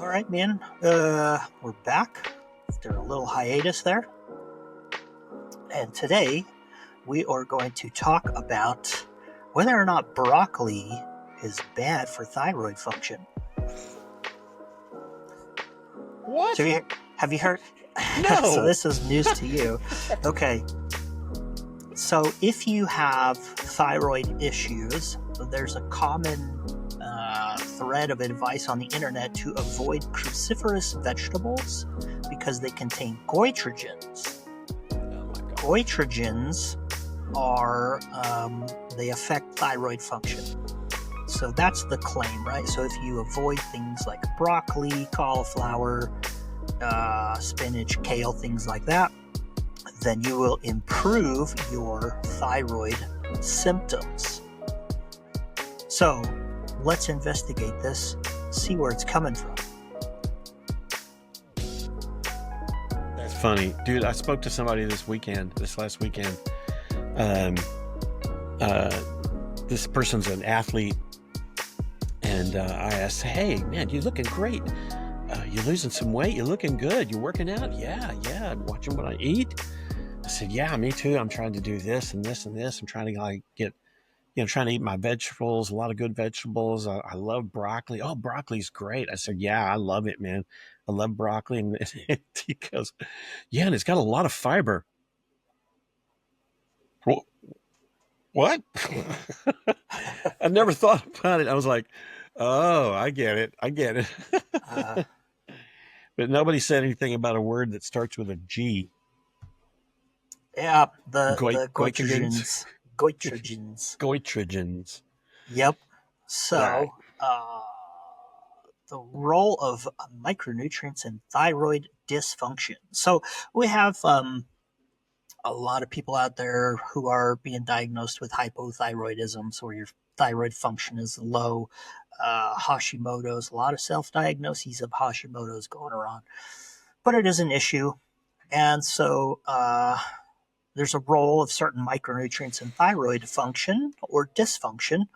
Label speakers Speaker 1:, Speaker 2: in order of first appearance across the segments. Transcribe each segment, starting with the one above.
Speaker 1: All right, man. We're back after a little hiatus there. And today we are going to talk about whether or not broccoli is bad for thyroid function.
Speaker 2: What?
Speaker 1: So have you heard?
Speaker 2: No.
Speaker 1: So this is news to you. Okay. So if you have thyroid issues, there's a common thread of advice on the internet to avoid cruciferous vegetables because they contain goitrogens.
Speaker 2: Oh my God.
Speaker 1: Goitrogens are, they affect thyroid function. So that's the claim, right? So if you avoid things like broccoli, cauliflower, spinach, kale, things like that, then you will improve your thyroid symptoms. So let's investigate this, see where it's coming from.
Speaker 2: That's funny. Dude, I spoke to somebody this last weekend. This person's an athlete, and I asked, hey, man, you're looking great. You're losing some weight. You're looking good. You're working out? Yeah. I'm watching what I eat. I said, yeah, me too. I'm trying to do this and this and this. I'm trying to trying to eat my vegetables, a lot of good vegetables. I love broccoli. Oh, broccoli's great. I said, yeah, I love it, man. I love broccoli. And he goes, yeah, and it's got a lot of fiber. What? I never thought about it. I was like, oh, I get it. But nobody said anything about a word that starts with a G.
Speaker 1: Yeah, the
Speaker 2: Goitrogens.
Speaker 1: goitrogens. Yep. So, the role of micronutrients in thyroid dysfunction. So we have a lot of people out there who are being diagnosed with hypothyroidism, so where your thyroid function is low. Hashimoto's, a lot of self-diagnoses of Hashimoto's going around, but it is an issue, and so there's a role of certain micronutrients in thyroid function or dysfunction.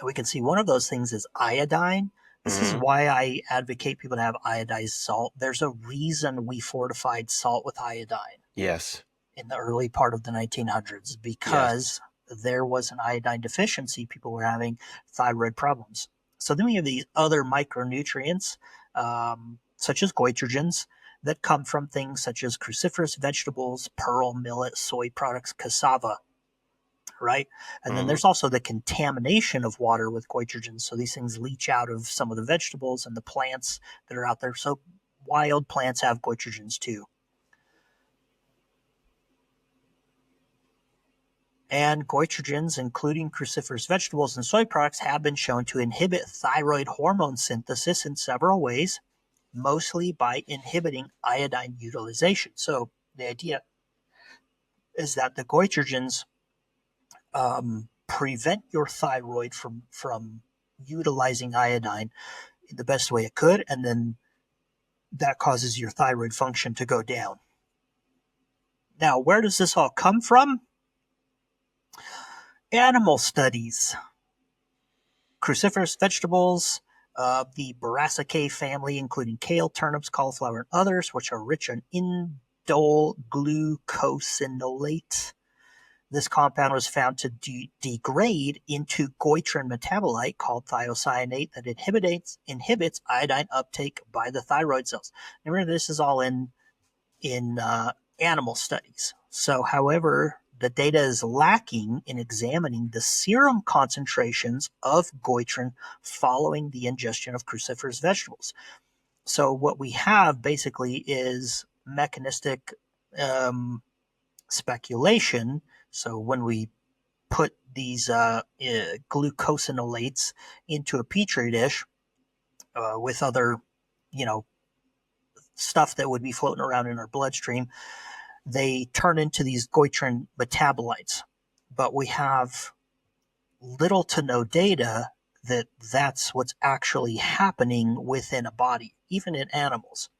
Speaker 1: We can see one of those things is iodine. This is why I advocate people to have iodized salt. There's a reason we fortified salt with iodine.
Speaker 2: Yes.
Speaker 1: In the early part of the 1900s, because there was an iodine deficiency. People were having thyroid problems. So then we have these other micronutrients, such as goitrogens, that come from things such as cruciferous vegetables, pearl, millet, soy products, cassava, right? And then there's also the contamination of water with goitrogens. So these things leach out of some of the vegetables and the plants that are out there. So wild plants have goitrogens too. And goitrogens, including cruciferous vegetables and soy products, have been shown to inhibit thyroid hormone synthesis in several ways, mostly by inhibiting iodine utilization. So the idea is that the goitrogens prevent your thyroid from utilizing iodine in the best way it could, and then that causes your thyroid function to go down. Now, where does this all come from? Animal studies. Cruciferous vegetables, the Brassicaceae family, including kale, turnips, cauliflower, and others, which are rich in indole glucosinolate. This compound was found to degrade into goitrin metabolite called thiocyanate that inhibits iodine uptake by the thyroid cells. Remember, this is all in animal studies. So, however, the data is lacking in examining the serum concentrations of goitrin following the ingestion of cruciferous vegetables. So what we have basically is mechanistic speculation. So when we put these glucosinolates into a petri dish with other, stuff that would be floating around in our bloodstream, they turn into these goitrin metabolites. But we have little to no data that that's what's actually happening within a body, even in animals.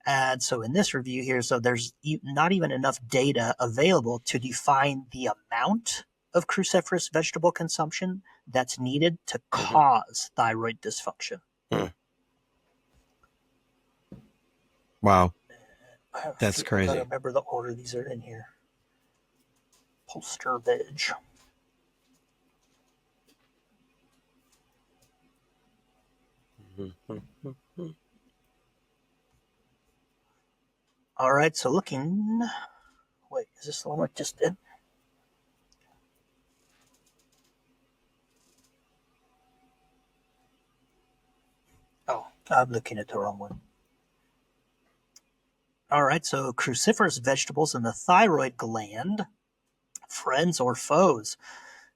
Speaker 1: And so in this review here, so there's not even enough data available to define the amount of cruciferous vegetable consumption that's needed to cause thyroid dysfunction.
Speaker 2: Wow, that's
Speaker 1: I gotta
Speaker 2: crazy.
Speaker 1: remember the order these are in here. Poster veg. All right, so looking. Wait, is this the one I just did? Oh, I'm looking at the wrong one. All right, so cruciferous vegetables in the thyroid gland, friends or foes.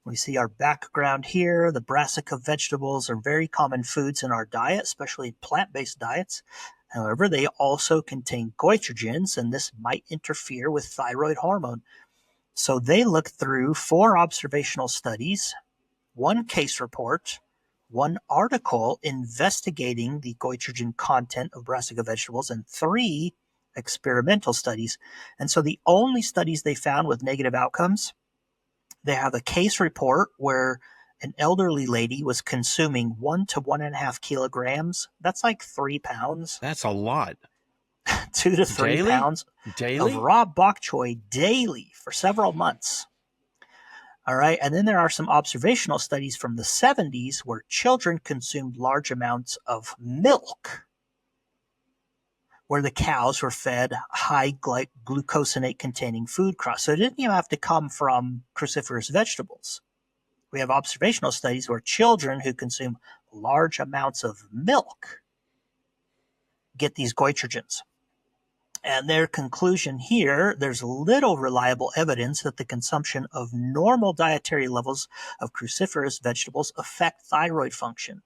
Speaker 1: We see our background here. The brassica vegetables are very common foods in our diet, especially plant based diets. However, they also contain goitrogens, and this might interfere with thyroid hormone. So they looked through 4 observational studies, 1 case report, 1 article investigating the goitrogen content of brassica vegetables, and 3 experimental studies. And so the only studies they found with negative outcomes, they have a case report where an elderly lady was consuming 1 to 1.5 kilograms. That's like 3 pounds,
Speaker 2: That's a lot.
Speaker 1: 2 to 3
Speaker 2: Daily?
Speaker 1: pounds of
Speaker 2: Daily?
Speaker 1: raw bok choy daily for several months. All right. And then there are some observational studies from the 70s where children consumed large amounts of milk, where the cows were fed high glucosinate containing food crops. So it didn't even have to come from cruciferous vegetables. We have observational studies where children who consume large amounts of milk get these goitrogens. And their conclusion here, there's little reliable evidence that the consumption of normal dietary levels of cruciferous vegetables affect thyroid function.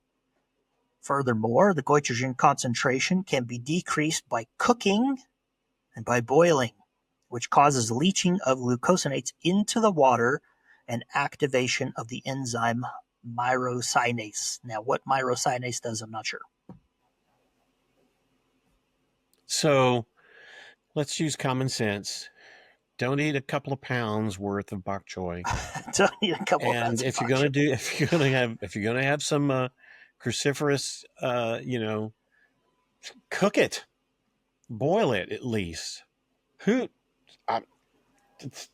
Speaker 1: Furthermore, the goitrogen concentration can be decreased by cooking and by boiling, which causes leaching of glucosinates into the water and activation of the enzyme myrosinase. Now, what myrosinase does, I'm not sure.
Speaker 2: So let's use common sense. Don't eat a couple of pounds worth of bok choy.
Speaker 1: So I need a couple of
Speaker 2: And
Speaker 1: pounds of
Speaker 2: if you're
Speaker 1: bok
Speaker 2: gonna
Speaker 1: choy.
Speaker 2: do, if you're gonna have some cruciferous, cook it, boil it at least. Who? I, it's,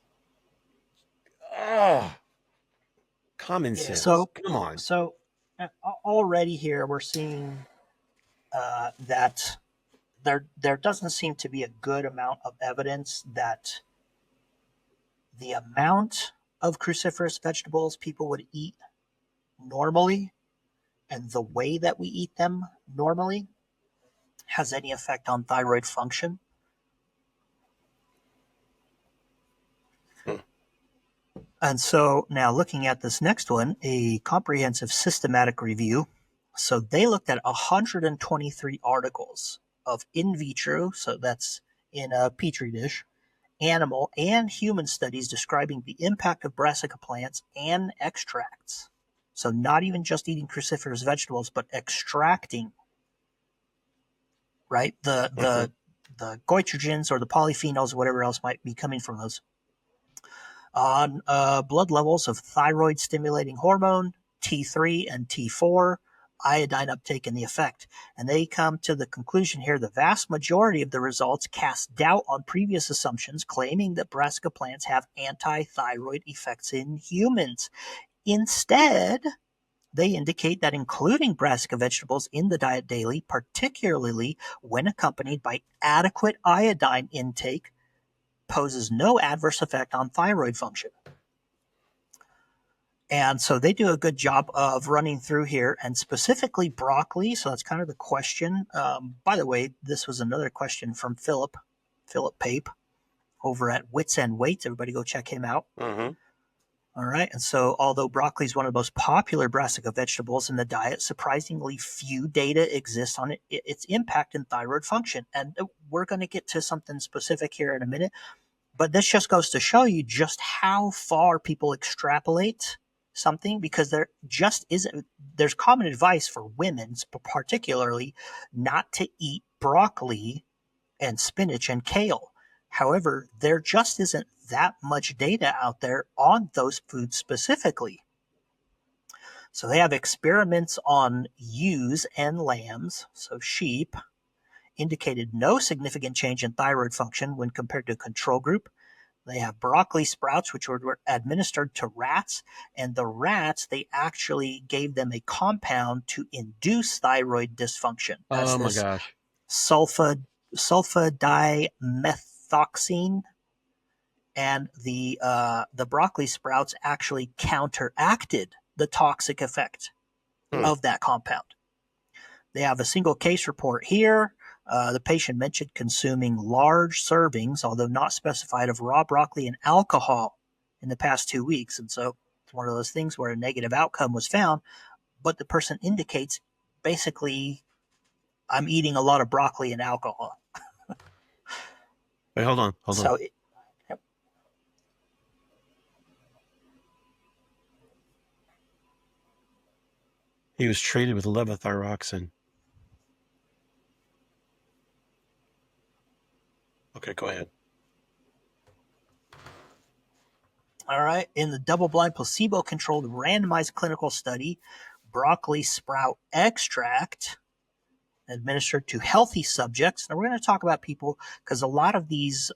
Speaker 2: oh, common
Speaker 1: Yeah.
Speaker 2: sense. Come on.
Speaker 1: So already here we're seeing that there doesn't seem to be a good amount of evidence that the amount of cruciferous vegetables people would eat normally and the way that we eat them normally has any effect on thyroid function. And so now looking at this next one, a comprehensive systematic review. So they looked at 123 articles of in vitro, so that's in a petri dish, animal and human studies describing the impact of brassica plants and extracts. So not even just eating cruciferous vegetables, but extracting, right?
Speaker 2: Mm-hmm.
Speaker 1: The goitrogens or the polyphenols, or whatever else might be coming from those, on blood levels of thyroid stimulating hormone, T3 and T4, iodine uptake, and the effect. And they come to the conclusion here the vast majority of the results cast doubt on previous assumptions claiming that brassica plants have anti thyroid effects in humans. Instead, they indicate that including brassica vegetables in the diet daily, particularly when accompanied by adequate iodine intake, poses no adverse effect on thyroid function. And so they do a good job of running through here, and specifically broccoli. So that's kind of the question. By the way, this was another question from Philip Pape over at Wits and Weights. Everybody go check him out.
Speaker 2: Mm-hmm.
Speaker 1: All right. And so, although broccoli is one of the most popular brassica vegetables in the diet, surprisingly few data exists on its impact in thyroid function. And we're going to get to something specific here in a minute. But this just goes to show you just how far people extrapolate something, because there just isn't, there's common advice for women particularly not to eat broccoli and spinach and kale. However, there just isn't that much data out there on those foods specifically. So they have experiments on ewes and lambs, so sheep, indicated no significant change in thyroid function when compared to a control group. They have broccoli sprouts, which were administered to rats, and the rats, they actually gave them a compound to induce thyroid dysfunction. That's
Speaker 2: Oh my
Speaker 1: this
Speaker 2: gosh.
Speaker 1: sulfa sulfadimethoxine, and the broccoli sprouts actually counteracted the toxic effect
Speaker 2: Hmm.
Speaker 1: of that compound. They have a single case report here. The patient mentioned consuming large servings, although not specified, of raw broccoli and alcohol in the past 2 weeks. And so it's one of those things where a negative outcome was found, but the person indicates basically, I'm eating a lot of broccoli and alcohol.
Speaker 2: Wait, hold on, hold on.
Speaker 1: So,
Speaker 2: He was treated with levothyroxine. Okay, go ahead.
Speaker 1: all right, in the double blind, placebo controlled randomized clinical study, broccoli sprout extract administered to healthy subjects. Now, we're going to talk about people because a lot of these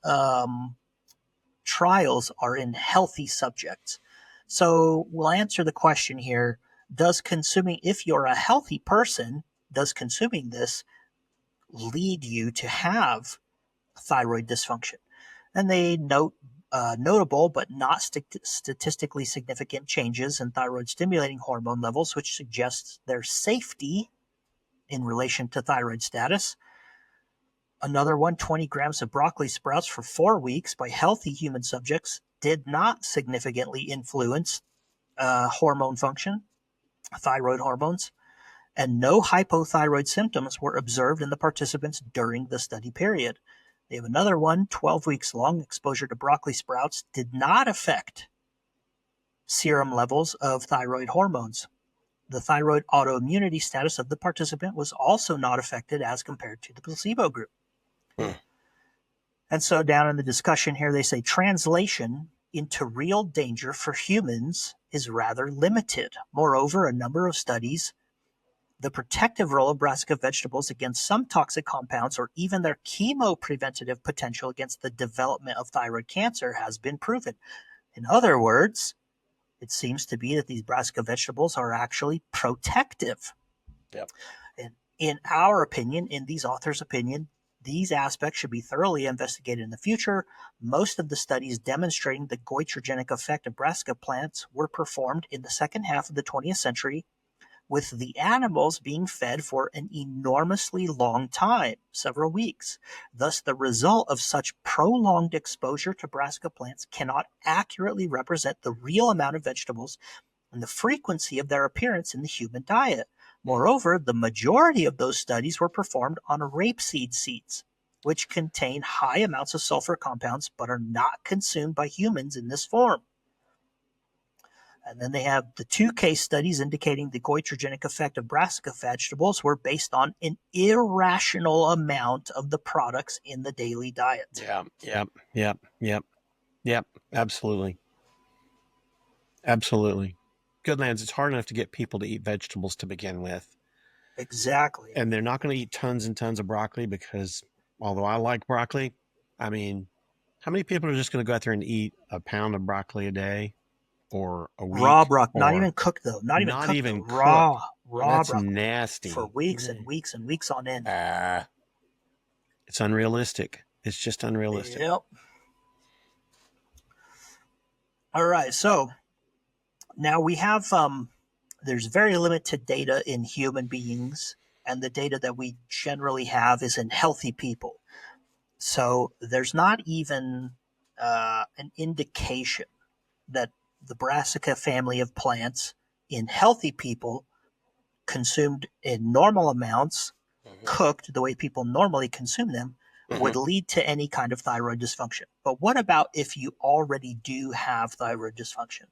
Speaker 1: trials are in healthy subjects. So we'll answer the question here. Does consuming, if you're a healthy person, does consuming this lead you to have thyroid dysfunction? And they note notable but not statistically significant changes in thyroid stimulating hormone levels, which suggests their safety in relation to thyroid status. Another one, 20 grams of broccoli sprouts for 4 weeks by healthy human subjects did not significantly influence hormone function, thyroid hormones, and no hypothyroid symptoms were observed in the participants during the study period. They have another one, 12 weeks long, exposure to broccoli sprouts did not affect serum levels of thyroid hormones. The thyroid autoimmunity status of the participant was also not affected as compared to the placebo group.
Speaker 2: Hmm.
Speaker 1: And so down in the discussion here, they say translation into real danger for humans is rather limited. Moreover, a number of studies, the protective role of brassica vegetables against some toxic compounds or even their chemopreventative potential against the development of thyroid cancer has been proven. In other words, it seems to be that these brassica vegetables are actually protective.
Speaker 2: Yep.
Speaker 1: And in our opinion, in these authors' opinion, these aspects should be thoroughly investigated in the future. Most of the studies demonstrating the goitrogenic effect of brassica plants were performed in the second half of the 20th century, with the animals being fed for an enormously long time, several weeks. Thus, the result of such prolonged exposure to brassica plants cannot accurately represent the real amount of vegetables and the frequency of their appearance in the human diet. Moreover, the majority of those studies were performed on rapeseed seeds, which contain high amounts of sulfur compounds but are not consumed by humans in this form. And then they have the 2 case studies indicating the goitrogenic effect of brassica vegetables were based on an irrational amount of the products in the daily diet.
Speaker 2: Yeah, yep, yep, yep, yep. Absolutely. Absolutely. Good lands, it's hard enough to get people to eat vegetables to begin with.
Speaker 1: Exactly.
Speaker 2: And they're not going to eat tons and tons of broccoli because, although I like broccoli, I mean, how many people are just going to go out there and eat a pound of broccoli a day or a
Speaker 1: Raw
Speaker 2: week
Speaker 1: broccoli, not
Speaker 2: or
Speaker 1: even cooked though, not even
Speaker 2: not
Speaker 1: cooked though,
Speaker 2: even cooked?
Speaker 1: raw
Speaker 2: That's
Speaker 1: broccoli for
Speaker 2: nasty.
Speaker 1: weeks and weeks and weeks on end.
Speaker 2: It's unrealistic. It's just unrealistic.
Speaker 1: Yep. All right. So now we have there's very limited data in human beings, and the data that we generally have is in healthy people. So there's not even an indication that the brassica family of plants in healthy people consumed in normal amounts,
Speaker 2: Mm-hmm.
Speaker 1: cooked the way people normally consume them, would
Speaker 2: Mm-hmm.
Speaker 1: lead to any kind of thyroid dysfunction. But what about if you already do have thyroid dysfunction?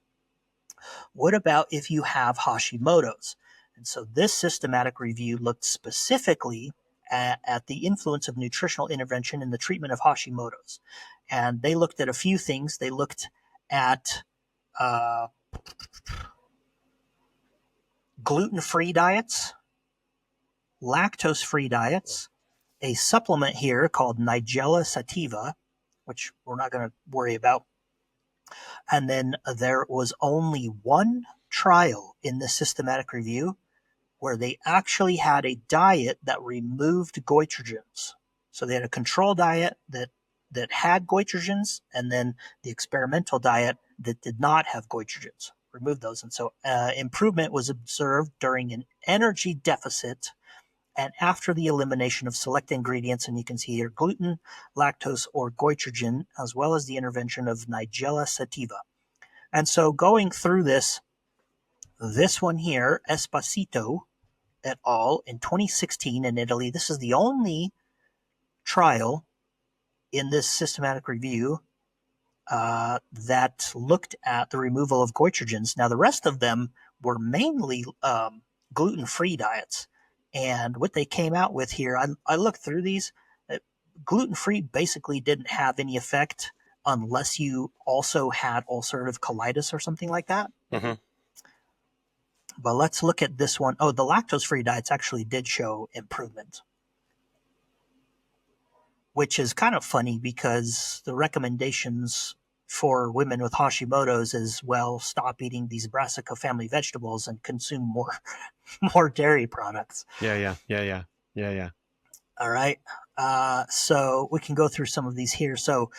Speaker 1: What about if you have Hashimoto's? And so this systematic review looked specifically at the influence of nutritional intervention in the treatment of Hashimoto's. And they looked at a few things. They looked at uh, gluten free diets, lactose free diets, a supplement here called Nigella sativa, which we're not going to worry about. And then there was only one trial in the systematic review where they actually had a diet that removed goitrogens. So they had a control diet that had goitrogens, and then the experimental diet that did not have goitrogens. Removed those. And so improvement was observed during an energy deficit and after the elimination of select ingredients, and you can see here gluten, lactose, or goitrogen, as well as the intervention of Nigella sativa. And so going through this one here, Esposito et al. In 2016 in Italy, this is the only trial in this systematic review that looked at the removal of goitrogens. Now, the rest of them were mainly gluten-free diets. And what they came out with here, I looked through these. Gluten-free basically didn't have any effect unless you also had ulcerative colitis or something like that.
Speaker 2: Mm-hmm.
Speaker 1: But let's look at this one. Oh, the lactose-free diets actually did show improvement, which is kind of funny because the recommendations for women with Hashimoto's is, well, stop eating these brassica family vegetables and consume more dairy products.
Speaker 2: Yeah.
Speaker 1: All right. So we can go through some of these here. So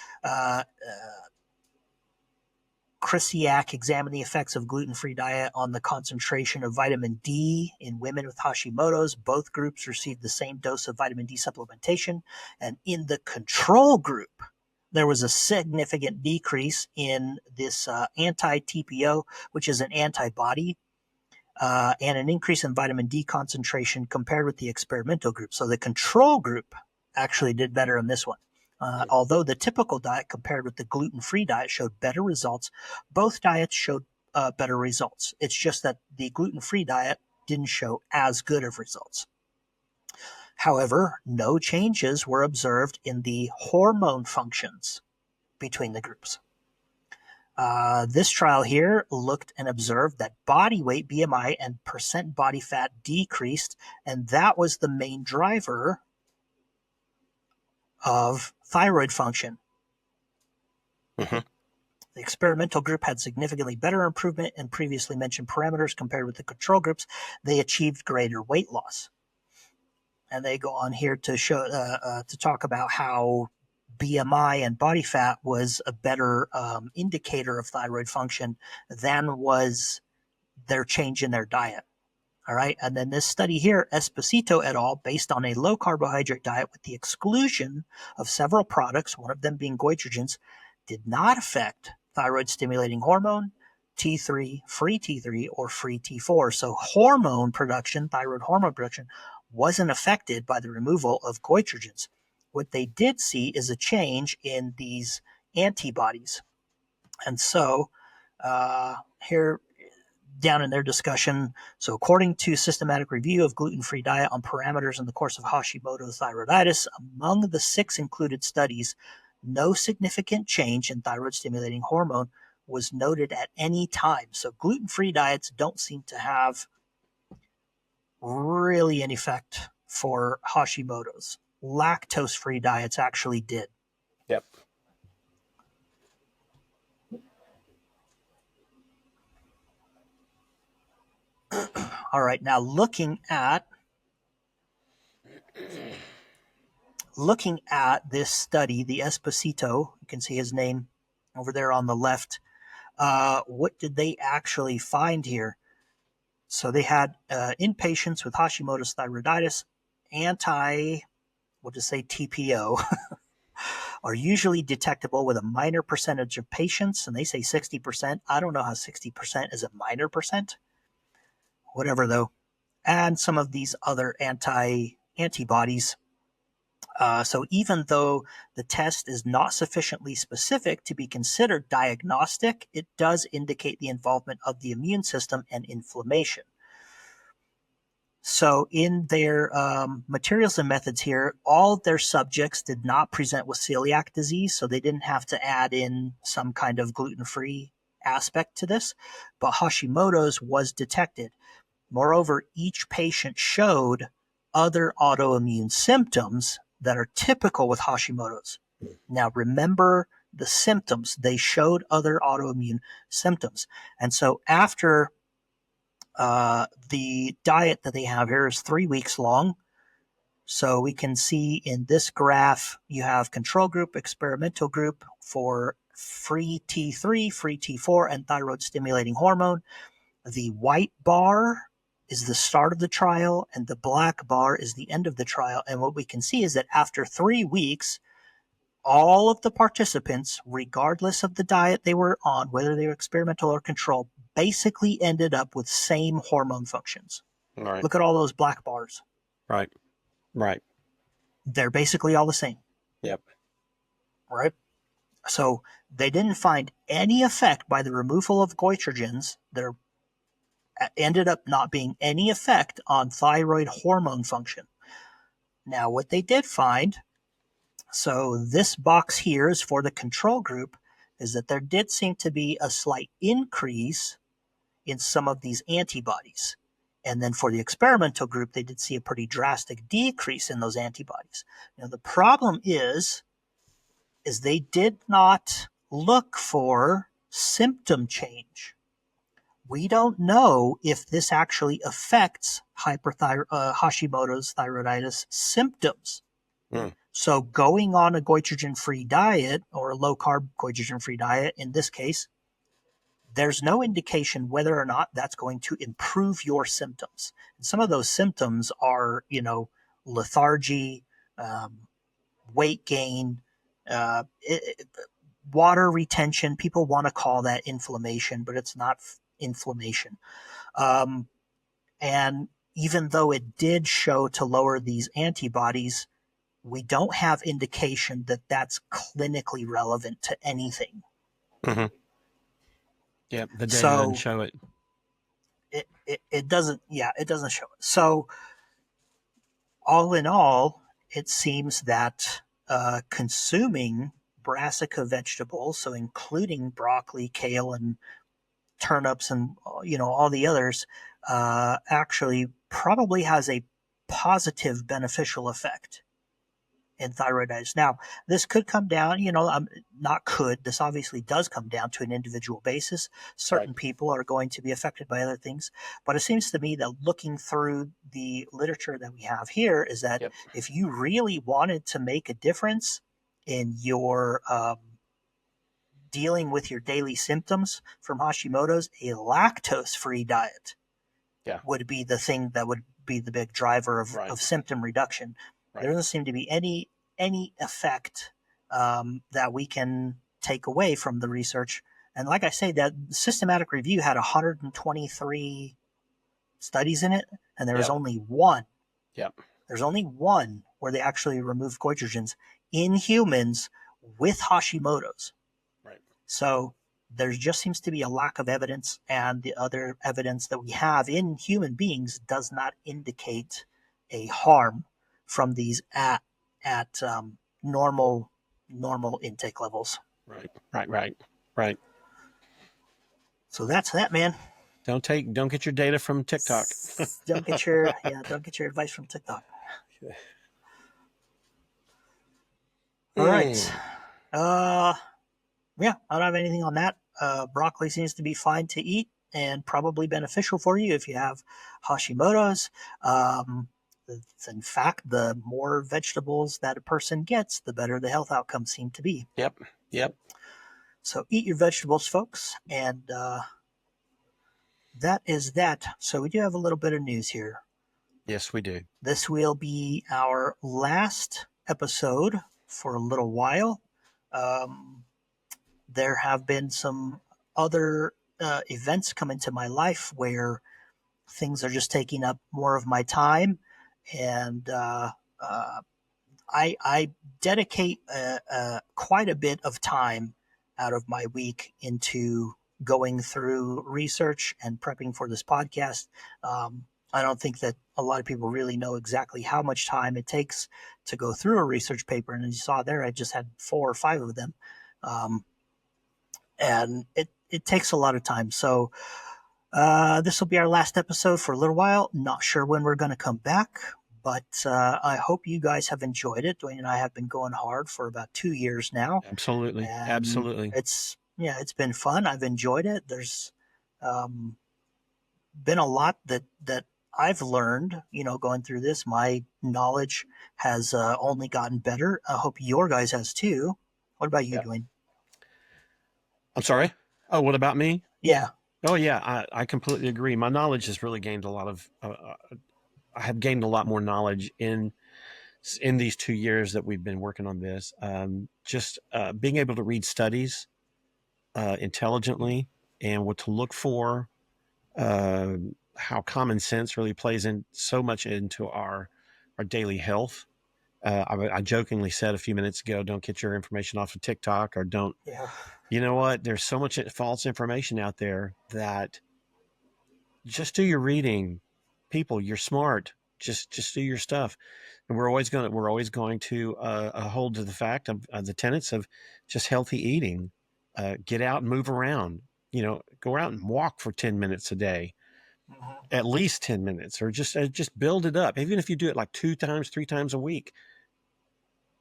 Speaker 1: Krisiak examined the effects of gluten-free diet on the concentration of vitamin D in women with Hashimoto's. Both groups received the same dose of vitamin D supplementation. And in the control group, there was a significant decrease in this anti-TPO, which is an antibody, and an increase in vitamin D concentration compared with the experimental group. So the control group actually did better on this one. Although the typical diet compared with the gluten-free diet showed better results, both diets showed better results. It's just that the gluten-free diet didn't show as good of results. However, no changes were observed in the hormone functions between the groups. This trial here looked and observed that body weight, BMI, and percent body fat decreased, and that was the main driver of thyroid function.
Speaker 2: Mm-hmm.
Speaker 1: The experimental group had significantly better improvement in previously mentioned parameters compared with the control groups. They achieved greater weight loss. And they go on here to show to talk about how BMI and body fat was a better indicator of thyroid function than was their change in their diet. All right. And then this study here, Esposito et al., based on a low carbohydrate diet with the exclusion of several products, one of them being goitrogens, did not affect thyroid stimulating hormone, T3, or free T4. So hormone production, thyroid hormone production, wasn't affected by the removal of goitrogens. What they did see is a change in these antibodies. And so here, down in their discussion, so according to systematic review of gluten-free diet on parameters in the course of Hashimoto's thyroiditis, among the 6 included studies, no significant change in thyroid-stimulating hormone was noted at any time. So gluten-free diets don't seem to have really an effect for Hashimoto's. Lactose-free diets actually did.
Speaker 2: Yep.
Speaker 1: All right, now looking at this study, the Esposito, you can see his name over there on the left. What did they actually find here? So they had in patients with Hashimoto's thyroiditis, we'll just say TPO, are usually detectable with a minor percentage of patients, and they say 60%. I don't know how 60% is a minor percent. Whatever, though. And some of these other antibodies. So even though the test is not sufficiently specific to be considered diagnostic, it does indicate the involvement of the immune system and inflammation. So in their materials and methods here, all of their subjects did not present with celiac disease, so they didn't have to add in some kind of gluten-free aspect to this, but Hashimoto's was detected. Moreover, each patient showed other autoimmune symptoms that are typical with Hashimoto's. Now, remember the symptoms. They showed other autoimmune symptoms. And so after the diet that they have here is 3 weeks long. So we can see in this graph, you have control group, experimental group for free T3, free T4, and thyroid stimulating hormone. The white bar is the start of the trial, and the black bar is the end of the trial. And what we can see is that after 3 weeks, all of the participants, regardless of the diet they were on, whether they were experimental or control, basically ended up with same hormone functions.
Speaker 2: Right.
Speaker 1: Look at all those black bars.
Speaker 2: Right. Right.
Speaker 1: They're basically all the same.
Speaker 2: Yep.
Speaker 1: Right? So they didn't find any effect by the removal of goitrogens. There ended up not being any effect on thyroid hormone function. Now, what they did find, so this box here is for the control group, is that there did seem to be a slight increase in some of these antibodies. And then for the experimental group, they did see a pretty drastic decrease in those antibodies. Now, the problem is they did not look for symptom change. We don't know if this actually affects Hashimoto's thyroiditis symptoms.
Speaker 2: Mm.
Speaker 1: So going on a goitrogen-free diet or a low-carb goitrogen-free diet, in this case, there's no indication whether or not that's going to improve your symptoms. And some of those symptoms are, lethargy, weight gain, water retention. People want to call that inflammation, but it's not inflammation. And even though it did show to lower these antibodies, we don't have indication that that's clinically relevant to anything.
Speaker 2: Mm-hmm. Yep. The data
Speaker 1: So
Speaker 2: doesn't show it.
Speaker 1: It doesn't, it doesn't show it. So all in all, it seems that consuming brassica vegetables, so including broccoli, kale, and turnips, and all the others, actually probably has a positive beneficial effect in thyroiditis. Now, this could come down, not could, this obviously does come down to an individual basis. Certain people are going to be affected by other things. But it seems to me that looking through the literature that we have here is that if you really wanted to make a difference in your dealing with your daily symptoms from Hashimoto's, a lactose-free diet would be the thing that would be the big driver of symptom reduction. Right. There doesn't seem to be any effect that we can take away from the research. And like I say, that systematic review had 123 studies in it, and there was only one. There's only one where they actually removed goitrogens in humans with Hashimoto's. Right. So there just seems to be a lack of evidence, and the other evidence that we have in human beings does not indicate a harm from these at normal intake levels.
Speaker 2: Right.
Speaker 1: So that's that, man.
Speaker 2: Don't get your data from TikTok.
Speaker 1: don't get your advice from TikTok. All right. I don't have anything on that. Broccoli seems to be fine to eat and probably beneficial for you if you have Hashimoto's. In fact, the more vegetables that a person gets, the better the health outcomes seem to be.
Speaker 2: Yep.
Speaker 1: So eat your vegetables, folks, and that is that. So we do have a little bit of news here.
Speaker 2: Yes, we do.
Speaker 1: This will be our last episode for a little while. There have been some other events come into my life where things are just taking up more of my time, and I dedicate quite a bit of time out of my week into going through research and prepping for this podcast. I don't think that a lot of people really know exactly how much time it takes to go through a research paper. And as you saw there, I just had 4 or 5 of them. And it takes a lot of time. So this will be our last episode for a little while. Not sure when we're going to come back, But I hope you guys have enjoyed it. Dwayne and I have been going hard for about 2 years now,
Speaker 2: Absolutely.
Speaker 1: and
Speaker 2: Absolutely.
Speaker 1: it's been fun. I've enjoyed it. There's um, been a lot that I've learned. Going through this, my knowledge has only gotten better. I hope your guys has too. What about you,
Speaker 2: Yeah.
Speaker 1: Dwayne?
Speaker 2: I'm sorry. Oh, what about me?
Speaker 1: Yeah,
Speaker 2: Oh, yeah. I completely agree. My knowledge has really gained a lot of. I have gained a lot more knowledge in these 2 years that we've been working on this. Just being able to read studies intelligently and what to look for, uh, how common sense really plays in so much into our daily health. I jokingly said a few minutes ago, don't get your information off of TikTok, or don't.
Speaker 1: yeah.
Speaker 2: You know what? There's so much false information out there that just do your reading. People, you're smart. Just do your stuff, and we're always going to hold to the fact of the tenets of just healthy eating. Get out and move around. Go out and walk for 10 minutes a day,
Speaker 1: Mhm.
Speaker 2: at least 10 minutes, or just build it up. Even if you do it like 2 times, 3 times a week,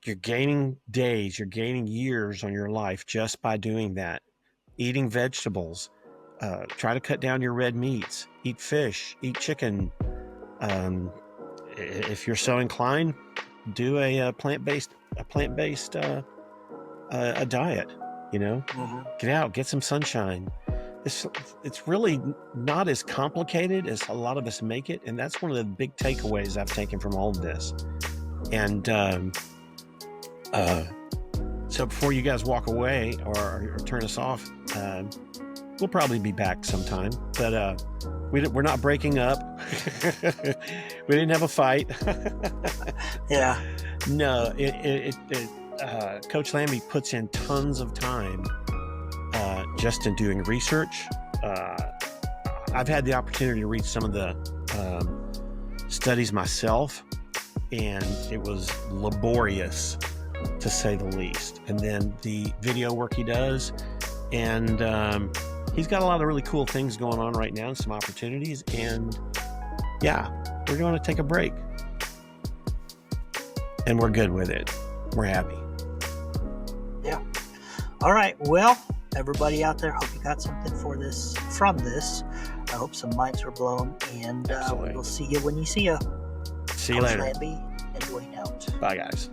Speaker 2: you're gaining days, you're gaining years on your life just by doing that. Eating vegetables, try to cut down your red meats, eat fish, eat chicken. Um, if you're so inclined, do a plant based diet. You know,
Speaker 1: Mhm.
Speaker 2: get out, get some sunshine. It's it's really not as complicated as a lot of us make it, and that's one of the big takeaways I've taken from all of this. And uh, so before you guys walk away or turn us off, we'll probably be back sometime. But we're not breaking up. We didn't have a fight.
Speaker 1: Yeah.
Speaker 2: No, Coach Lambie puts in tons of time just in doing research. I've had the opportunity to read some of the studies myself, and it was laborious, to say the least. And then the video work he does, and he's got a lot of really cool things going on right now, some opportunities. And yeah, we're going to take a break, and we're good with it. We're happy.
Speaker 1: Yeah. All right. Well, everybody out there, hope you got something from this. I hope some minds were blown, and
Speaker 2: Absolutely.
Speaker 1: we'll see you when you see you.
Speaker 2: See you
Speaker 1: Coach
Speaker 2: later.
Speaker 1: Lambie and Dwayne out.
Speaker 2: Bye, guys.